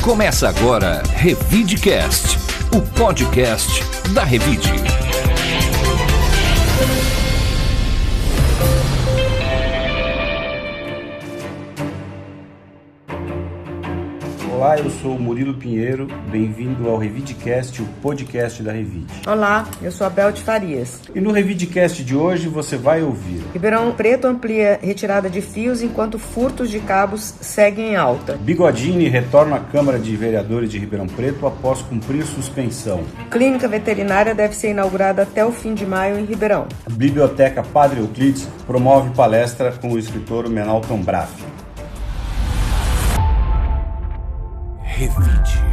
Começa agora Revidecast, o podcast da Revide. Olá, eu sou o Murilo Pinheiro, bem-vindo ao Revidecast, o podcast da Revide. Olá, eu sou a Bel de Farias. E no Revidecast de hoje você vai ouvir: Ribeirão Preto amplia retirada de fios enquanto furtos de cabos seguem em alta. Bigodini retorna à Câmara de Vereadores de Ribeirão Preto após cumprir suspensão. Clínica veterinária deve ser inaugurada até o fim de maio em Ribeirão. Biblioteca Padre Euclides promove palestra com o escritor Menalton Braff. Revide.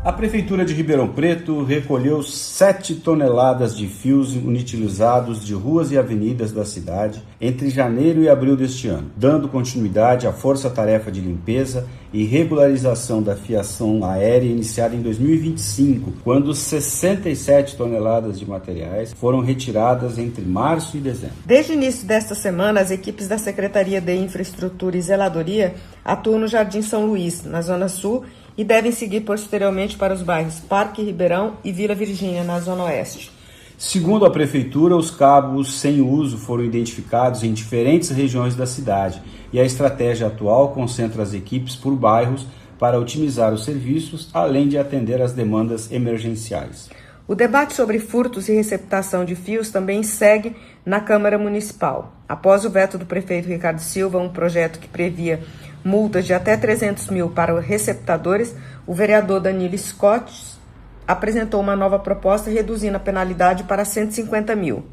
A Prefeitura de Ribeirão Preto recolheu 7 toneladas de fios inutilizados de ruas e avenidas da cidade entre janeiro e abril deste ano, dando continuidade à força-tarefa de limpeza e regularização da fiação aérea iniciada em 2025, quando 67 toneladas de materiais foram retiradas entre março e dezembro. Desde o início desta semana, as equipes da Secretaria de Infraestrutura e Zeladoria atuam no Jardim São Luís, na Zona Sul, e devem seguir posteriormente para os bairros Parque Ribeirão e Vila Virgínia, na Zona Oeste. Segundo a Prefeitura, os cabos sem uso foram identificados em diferentes regiões da cidade e a estratégia atual concentra as equipes por bairros para otimizar os serviços, além de atender às demandas emergenciais. O debate sobre furtos e receptação de fios também segue na Câmara Municipal. Após o veto do prefeito Ricardo Silva, um projeto que previa multas de até 300 mil para os receptadores, o vereador Danilo Scott apresentou uma nova proposta reduzindo a penalidade para 150 mil.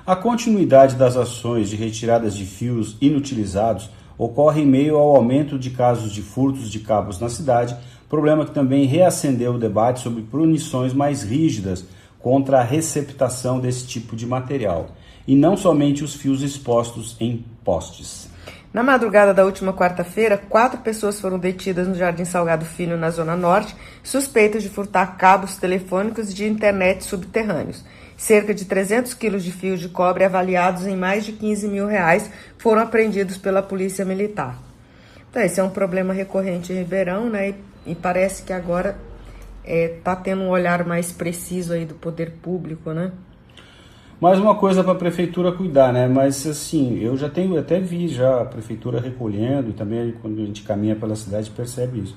A continuidade das ações de retiradas de fios inutilizados ocorre em meio ao aumento de casos de furtos de cabos na cidade, problema que também reacendeu o debate sobre punições mais rígidas contra a receptação desse tipo de material, e não somente os fios expostos em postes. Na madrugada da última quarta-feira, 4 pessoas foram detidas no Jardim Salgado Filho, na Zona Norte, suspeitas de furtar cabos telefônicos e de internet subterrâneos. Cerca de 300 quilos de fios de cobre avaliados em mais de 15 mil reais foram apreendidos pela Polícia Militar. Então, esse é um problema recorrente em Ribeirão, né? E parece que agora está tendo um olhar mais preciso aí do poder público, né? Mais uma coisa para a Prefeitura cuidar, né? Mas assim, eu já vi já a Prefeitura recolhendo, e também quando a gente caminha pela cidade percebe isso.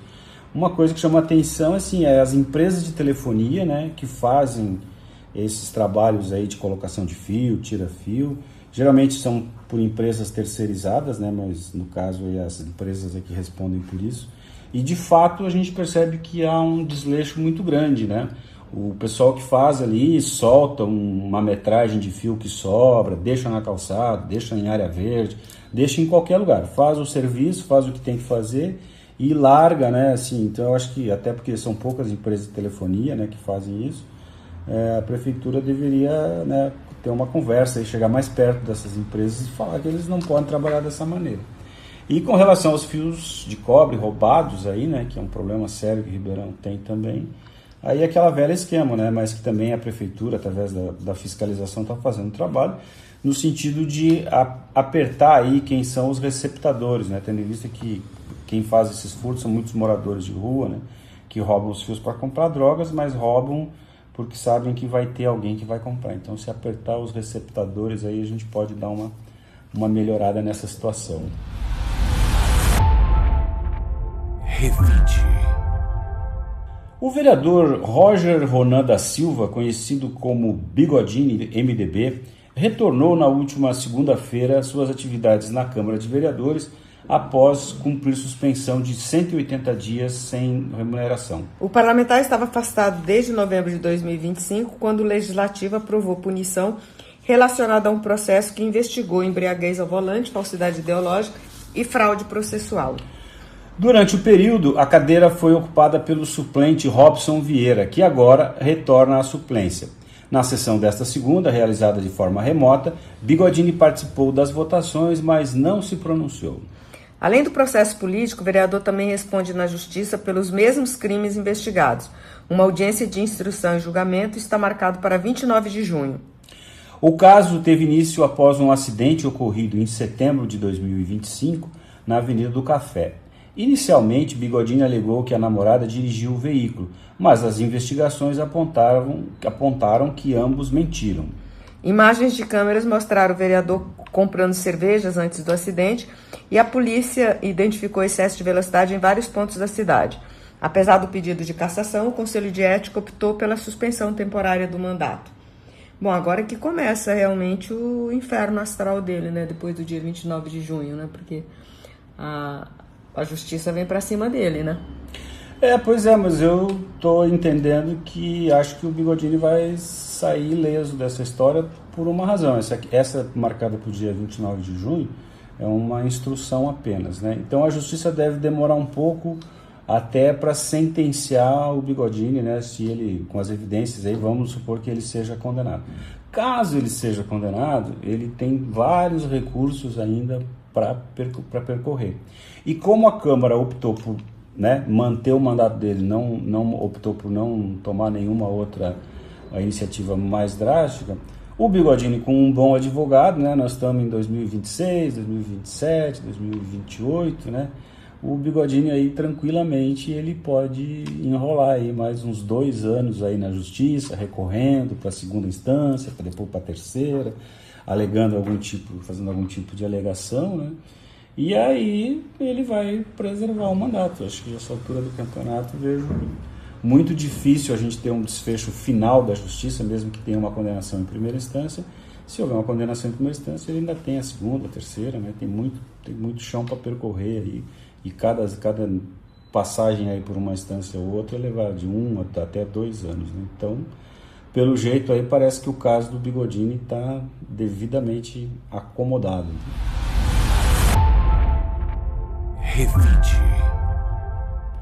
Uma coisa que chama atenção assim, é as empresas de telefonia, né, que fazem esses trabalhos aí de colocação de fio, tira-fio. Geralmente são por empresas terceirizadas, né, mas no caso aí as empresas é que respondem por isso. E de fato a gente percebe que há um desleixo muito grande, né? O pessoal que faz ali solta uma metragem de fio que sobra, deixa na calçada, deixa em área verde, deixa em qualquer lugar. Faz o serviço, faz o que tem que fazer e larga, né? Assim, então eu acho que, até porque são poucas empresas de telefonia, né, que fazem isso, a Prefeitura deveria, né, ter uma conversa e chegar mais perto dessas empresas e falar que eles não podem trabalhar dessa maneira. E com relação aos fios de cobre roubados aí, né, que é um problema sério que Ribeirão tem também, aí é aquela velha esquema, né? Mas que também a Prefeitura, através da fiscalização, está fazendo um trabalho no sentido de apertar aí quem são os receptadores, né? Tendo em vista que quem faz esses furtos são muitos moradores de rua, né? Que roubam os fios para comprar drogas, mas roubam porque sabem que vai ter alguém que vai comprar. Então, se apertar os receptadores, aí a gente pode dar uma melhorada nessa situação. Revide. O vereador Roger Ronan da Silva, conhecido como Bigodini MDB, retornou na última segunda-feira às suas atividades na Câmara de Vereadores após cumprir suspensão de 180 dias sem remuneração. O parlamentar estava afastado desde novembro de 2025, quando o Legislativo aprovou punição relacionada a um processo que investigou embriaguez ao volante, falsidade ideológica e fraude processual. Durante o período, a cadeira foi ocupada pelo suplente Robson Vieira, que agora retorna à suplência. Na sessão desta segunda, realizada de forma remota, Bigodini participou das votações, mas não se pronunciou. Além do processo político, o vereador também responde na Justiça pelos mesmos crimes investigados. Uma audiência de instrução e julgamento está marcado para 29 de junho. O caso teve início após um acidente ocorrido em setembro de 2025 na Avenida do Café. Inicialmente, Bigodini alegou que a namorada dirigiu o veículo, mas as investigações apontaram que ambos mentiram. Imagens de câmeras mostraram o vereador comprando cervejas antes do acidente e a polícia identificou excesso de velocidade em vários pontos da cidade. Apesar do pedido de cassação, o Conselho de Ética optou pela suspensão temporária do mandato. Bom, agora que começa realmente o inferno astral dele, né? Depois do dia 29 de junho, né? Porque a justiça vem para cima dele, né? Pois é, mas eu tô entendendo que acho que o Bigodini vai sair ileso dessa história por uma razão. Essa marcada para o dia 29 de junho é uma instrução apenas, né? Então a justiça deve demorar um pouco até para sentenciar o Bigodini, né? Se ele, com as evidências aí, vamos supor que ele seja condenado. Caso ele seja condenado, ele tem vários recursos ainda para percorrer. E como a Câmara optou por, né, manter o mandato dele, não optou por não tomar nenhuma outra iniciativa mais drástica, o Bigodini, com um bom advogado, né, nós estamos em 2026, 2027, 2028, né, o Bigodini aí tranquilamente ele pode enrolar aí mais uns 2 anos aí na justiça, recorrendo para a segunda instância, depois para a terceira, fazendo algum tipo de alegação, né? E aí ele vai preservar o mandato. Acho que nessa altura do campeonato vejo muito difícil a gente ter um desfecho final da justiça, mesmo que tenha uma condenação em primeira instância. Se houver uma condenação em primeira instância, ele ainda tem a segunda, a terceira, né? Tem muito chão para percorrer aí. E cada passagem aí por uma instância ou outra levar de 1 até 2 anos, né? Então, pelo jeito aí, parece que o caso do Bigodini está devidamente acomodado. Revide.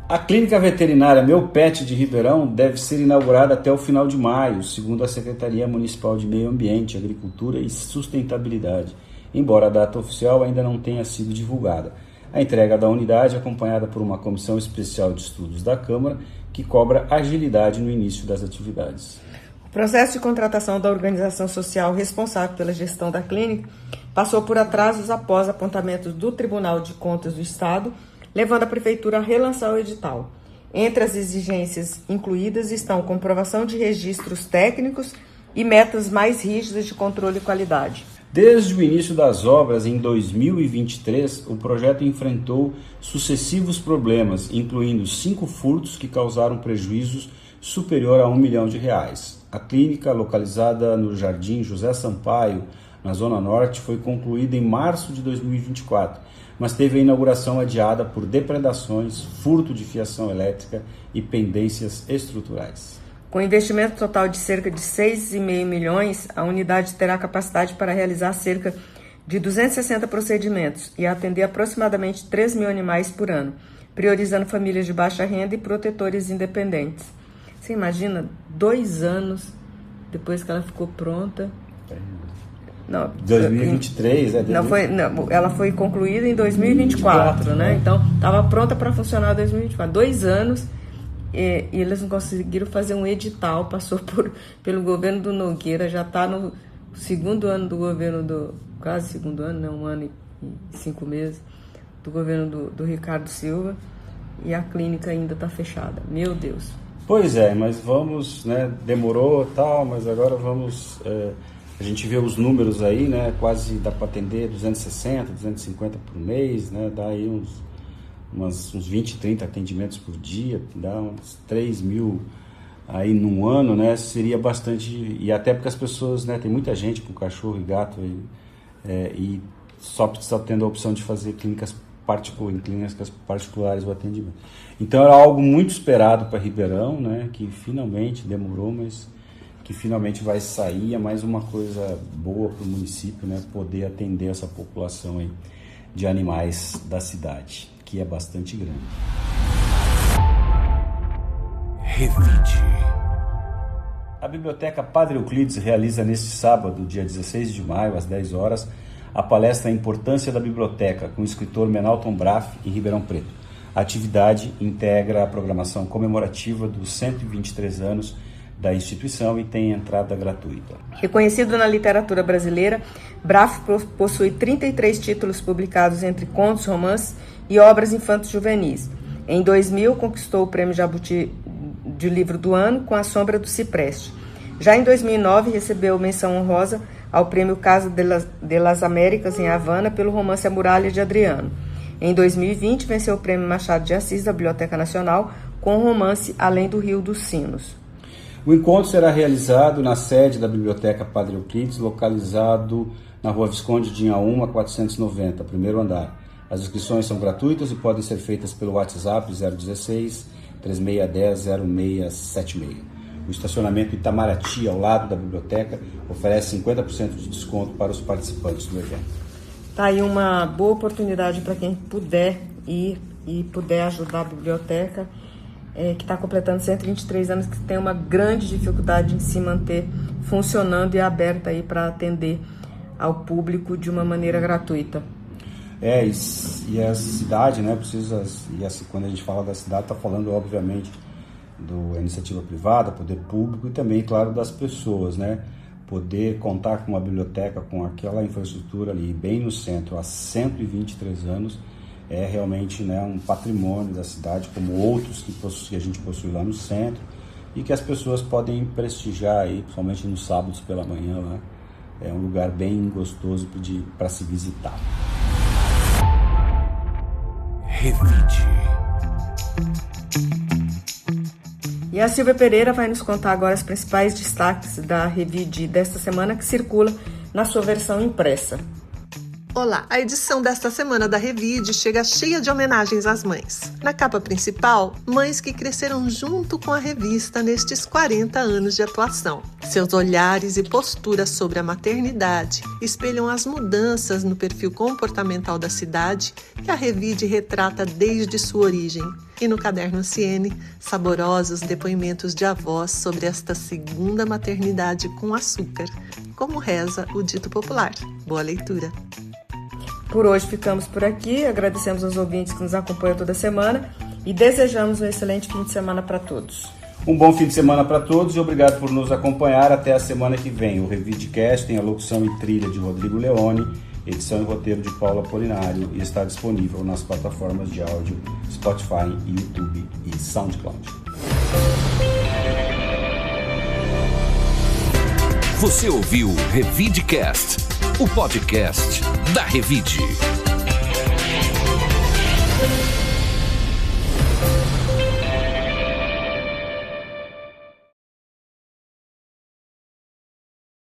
A clínica veterinária Meu Pet de Ribeirão deve ser inaugurada até o final de maio, segundo a Secretaria Municipal de Meio Ambiente, Agricultura e Sustentabilidade, embora a data oficial ainda não tenha sido divulgada. A entrega da unidade é acompanhada por uma comissão especial de estudos da Câmara, que cobra agilidade no início das atividades. O processo de contratação da organização social responsável pela gestão da clínica passou por atrasos após apontamentos do Tribunal de Contas do Estado, levando a Prefeitura a relançar o edital. Entre as exigências incluídas estão comprovação de registros técnicos e metas mais rígidas de controle e qualidade. Desde o início das obras, em 2023, o projeto enfrentou sucessivos problemas, incluindo 5 furtos que causaram prejuízos superior a R$1 milhão. A clínica, localizada no Jardim José Sampaio, na Zona Norte, foi concluída em março de 2024, mas teve a inauguração adiada por depredações, furto de fiação elétrica e pendências estruturais. Com investimento total de cerca de 6,5 milhões, a unidade terá capacidade para realizar cerca de 260 procedimentos e atender aproximadamente 3 mil animais por ano, priorizando famílias de baixa renda e protetores independentes. Você imagina, 2 anos depois que ela ficou pronta? Não, 2023, ela foi concluída em 2024, né? Então, estava pronta para funcionar em 2024. 2 anos. E eles não conseguiram fazer um edital, passou pelo governo do Nogueira, já está no 2º ano do governo quase 2º ano, né, 1 ano e 5 meses, do governo do Ricardo Silva, e a clínica ainda está fechada. Meu Deus. Pois é, mas vamos, né, demorou e tal, mas agora vamos, a gente vê os números aí, né, quase dá para atender 260, 250 por mês, né, dá aí uns 20, 30 atendimentos por dia, dá uns 3 mil aí num ano, né? Seria bastante, e até porque as pessoas, né? Tem muita gente com cachorro e gato e só tendo a opção de fazer em clínicas particulares o atendimento. Então era algo muito esperado para Ribeirão, né? Que finalmente demorou, mas que finalmente vai sair. É mais uma coisa boa para o município, né? Poder atender essa população aí de animais da cidade, que é bastante grande. Revide. A Biblioteca Padre Euclides realiza neste sábado, dia 16 de maio, às 10 horas, a palestra A Importância da Biblioteca, com o escritor Menalton Braff, em Ribeirão Preto. A atividade integra a programação comemorativa dos 123 anos da instituição e tem entrada gratuita. Reconhecido na literatura brasileira, Braf possui 33 títulos publicados entre contos, romances e obras infanto-juvenis. Em 2000, conquistou o Prêmio Jabuti de Livro do Ano com A Sombra do Cipreste. Já em 2009, recebeu menção honrosa ao Prêmio Casa de las Américas em Havana pelo romance A Muralha de Adriano. Em 2020, venceu o Prêmio Machado de Assis da Biblioteca Nacional com o romance Além do Rio dos Sinos. O encontro será realizado na sede da Biblioteca Padre Euclides, localizado na Rua Visconde de Inhaúma, 490, primeiro andar. As inscrições são gratuitas e podem ser feitas pelo WhatsApp 016 3610 0676. O estacionamento Itamaraty, ao lado da biblioteca, oferece 50% de desconto para os participantes do evento. Está aí uma boa oportunidade para quem puder ir e puder ajudar a biblioteca, que está completando 123 anos, que tem uma grande dificuldade em se manter funcionando e aberta aí para atender ao público de uma maneira gratuita. E a cidade, né, quando a gente fala da cidade, está falando, obviamente, da iniciativa privada, poder público e também, claro, das pessoas, né? Poder contar com uma biblioteca com aquela infraestrutura ali, bem no centro, há 123 anos, é realmente, né, um patrimônio da cidade, como outros que a gente possui lá no centro, e que as pessoas podem prestigiar aí, principalmente nos sábados pela manhã, né? É um lugar bem gostoso para se visitar. Revide. E a Silvia Pereira vai nos contar agora os principais destaques da Revide desta semana, que circula na sua versão impressa. Olá, a edição desta semana da Revide chega cheia de homenagens às mães. Na capa principal, mães que cresceram junto com a revista nestes 40 anos de atuação. Seus olhares e posturas sobre a maternidade espelham as mudanças no perfil comportamental da cidade que a Revide retrata desde sua origem. E no caderno Ciene, saborosos depoimentos de avós sobre esta segunda maternidade com açúcar, como reza o dito popular. Boa leitura! Por hoje ficamos por aqui, agradecemos aos ouvintes que nos acompanham toda semana e desejamos um excelente fim de semana para todos. Um bom fim de semana para todos e obrigado por nos acompanhar. Até a semana que vem. O Revidecast tem a locução e trilha de Rodrigo Leone, edição e roteiro de Paulo Apolinário e está disponível nas plataformas de áudio Spotify, YouTube e SoundCloud. Você ouviu Revidecast, o podcast da Revide.